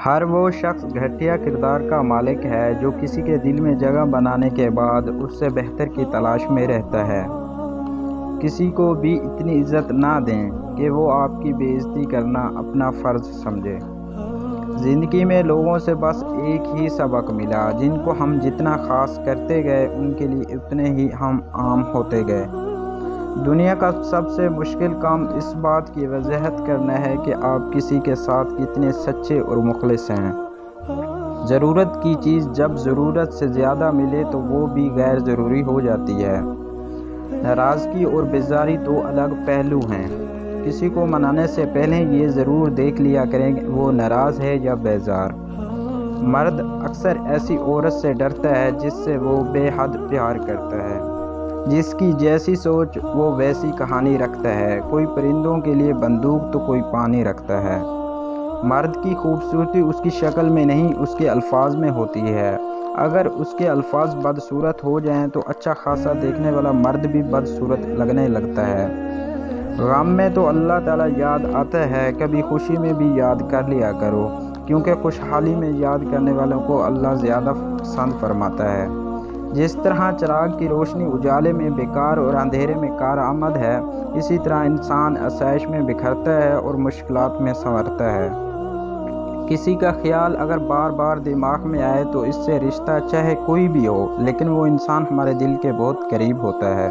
ہر وہ شخص گھٹیا کردار کا مالک ہے جو کسی کے دل میں جگہ بنانے کے بعد اس سے بہتر کی تلاش میں رہتا ہے۔ کسی کو بھی اتنی عزت نہ دیں کہ وہ آپ کی بے عزتی کرنا اپنا فرض سمجھے۔ زندگی میں لوگوں سے بس ایک ہی سبق ملا، جن کو ہم جتنا خاص کرتے گئے ان کے لیے اتنے ہی ہم عام ہوتے گئے۔ دنیا کا سب سے مشکل کام اس بات کی وضاحت کرنا ہے کہ آپ کسی کے ساتھ کتنے سچے اور مخلص ہیں۔ ضرورت کی چیز جب ضرورت سے زیادہ ملے تو وہ بھی غیر ضروری ہو جاتی ہے۔ ناراضگی اور بیزاری دو الگ پہلو ہیں۔ کسی کو منانے سے پہلے یہ ضرور دیکھ لیا کریں کہ وہ ناراض ہے یا بیزار۔ مرد اکثر ایسی عورت سے ڈرتا ہے جس سے وہ بے حد پیار کرتا ہے، جس کی جیسی سوچ وہ ویسی کہانی رکھتا ہے۔ کوئی پرندوں کے لیے بندوق تو کوئی پانی رکھتا ہے۔ مرد کی خوبصورتی اس کی شکل میں نہیں، اس کے الفاظ میں ہوتی ہے۔ اگر اس کے الفاظ بدصورت ہو جائیں تو اچھا خاصا دیکھنے والا مرد بھی بدصورت لگنے لگتا ہے۔ غم میں تو اللہ تعالیٰ یاد آتا ہے، کبھی خوشی میں بھی یاد کر لیا کرو، کیونکہ خوشحالی میں یاد کرنے والوں کو اللہ زیادہ پسند فرماتا ہے۔ جس طرح چراغ کی روشنی اجالے میں بیکار اور اندھیرے میں کارآمد ہے، اسی طرح انسان آسائش میں بکھرتا ہے اور مشکلات میں سنورتا ہے۔ کسی کا خیال اگر بار بار دماغ میں آئے تو اس سے رشتہ چاہے کوئی بھی ہو، لیکن وہ انسان ہمارے دل کے بہت قریب ہوتا ہے۔